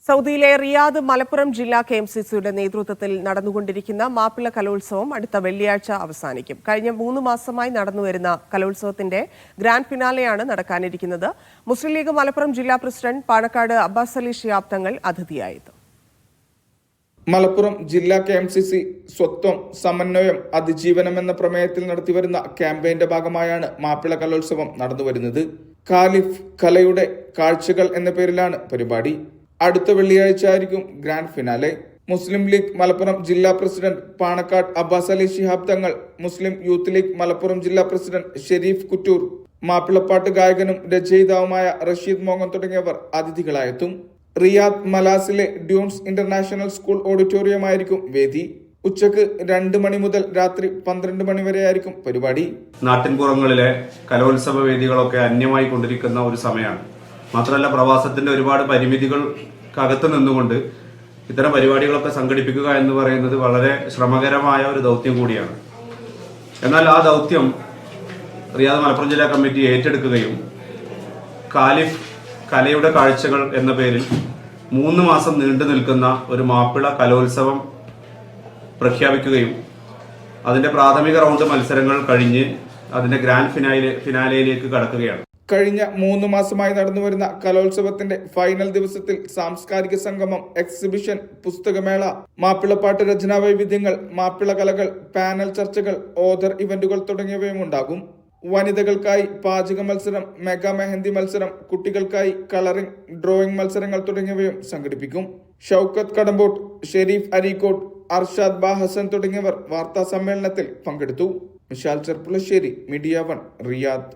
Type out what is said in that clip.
സൗദിയിലെ റിയാദ് മലപ്പുറം ജില്ലാ KMCCയുടെ നേതൃത്വത്തിൽ നടന്നുകൊണ്ടിരിക്കുന്ന മാപ്പിള കലോത്സവം അടുത്ത വെള്ളിയാഴ്ച അവസാനിക്കും. കഴിഞ്ഞ 3 മാസമായി നടന്നുവരുന്ന കലോത്സവത്തിന്റെ ഗ്രാൻഡ് ഫിനാലെയാണ് നടക്കാനിരിക്കുന്നത്. മുസ്ലിം ലീഗ് മലപ്പുറം ജില്ലാ പ്രസിഡന്റ് പാണക്കാട് അബ്ബാസ് അലി ശിഹാബ് തങ്ങൾ അതിഥിയായെത്തും. മലപ്പുറം ജില്ലാ KMCC സ്വത്വം സമന്വയം അതിജീവനം എന്ന പ്രമേയത്തിൽ നടത്തിവരുന്ന ക്യാമ്പയിന്റെ ഭാഗമായാണ് മാപ്പിള കലോത്സവം നടന്നുവരുന്നത്. ഖാലിഫ് കലയുടെ കാഴ്ചകൾ എന്ന പേരിലാണ് പരിപാടി. അടുത്ത വെള്ളിയാഴ്ച ആയിരിക്കും ഗ്രാൻഡ് ഫിനാലെ. മുസ്ലിം ലീഗ് മലപ്പുറം ജില്ലാ പ്രസിഡന്റ് പാണക്കാട് അബ്ബാസ് അലി ശിഹാബ് തങ്ങൾ, മുസ്ലിം യൂത്ത് ലീഗ് മലപ്പുറം ജില്ലാ പ്രസിഡന്റ് ഷെരീഫ് കുറ്റൂർ, മാപ്പിളപ്പാട്ട് ഗായകനും രചയിതാവുമായ റഷീദ് മോഹൻ തുടങ്ങിയവർ അതിഥികളായെത്തും. റിയാദ് മലാസിലെ ഡ്യൂൺസ് ഇന്റർനാഷണൽ സ്കൂൾ ഓഡിറ്റോറിയമായിരിക്കും വേദി. ഉച്ചക്ക് 2 മണി മുതൽ രാത്രി 12 മണി വരെയായിരിക്കും പരിപാടി. നാട്ടിൻപുറങ്ങളിലെ കലോത്സവ വേദികളൊക്കെ അന്യമായി കൊണ്ടിരിക്കുന്ന ഒരു സമയമാണ്. മാത്രമല്ല, പ്രവാസത്തിന്റെ ഒരുപാട് പരിമിതികൾക്കകത്ത് നിന്നുകൊണ്ട് ഇത്തരം പരിപാടികളൊക്കെ സംഘടിപ്പിക്കുക എന്ന് പറയുന്നത് വളരെ ശ്രമകരമായ ഒരു ദൗത്യം കൂടിയാണ്. എന്നാൽ ആ ദൗത്യം റിയാദ് മലപ്പുറം ജില്ലാ കമ്മിറ്റി ഏറ്റെടുക്കുകയും ഖാലിഫ് കലയുടെ കാഴ്ചകൾ എന്ന പേരിൽ 3 മാസം നീണ്ടു നിൽക്കുന്ന ഒരു മാപ്പിള കലോത്സവം പ്രഖ്യാപിക്കുകയും അതിന്റെ പ്രാഥമിക റൗണ്ട് മത്സരങ്ങൾ കഴിഞ്ഞ് അതിന്റെ ഗ്രാൻഡ് ഫിനാലയിലേക്ക് കടക്കുകയാണ്. കഴിഞ്ഞ 3 മാസമായി നടന്നുവരുന്ന കലോത്സവത്തിന്റെ ഫൈനൽ ദിവസത്തിൽ സാംസ്കാരിക സംഗമം, എക്സിബിഷൻ, പുസ്തകമേള, മാപ്പിളപ്പാട്ട് രചനാ വൈവിധ്യങ്ങൾ, മാപ്പിള കലകൾ, പാനൽ ചർച്ചകൾ, ഓതർ ഇവന്റുകൾ തുടങ്ങിയവയും ഉണ്ടാകും. വനിതകൾക്കായി പാചക മത്സരം, മെഗാ മെഹന്തി മത്സരം, കുട്ടികൾക്കായി കളറിംഗ്, ഡ്രോയിംഗ് മത്സരങ്ങൾ തുടങ്ങിയവയും സംഘടിപ്പിക്കും. ഷൌക്കത്ത് കടമ്പോട്ട്, ഷെരീഫ് അരീക്കോട്ട്, അർഷാദ് ബാ ഹസൻ തുടങ്ങിയവർ വാർത്താ സമ്മേളനത്തിൽ പങ്കെടുത്തു. Mishal Cherpulassery, media 1, Riyadh.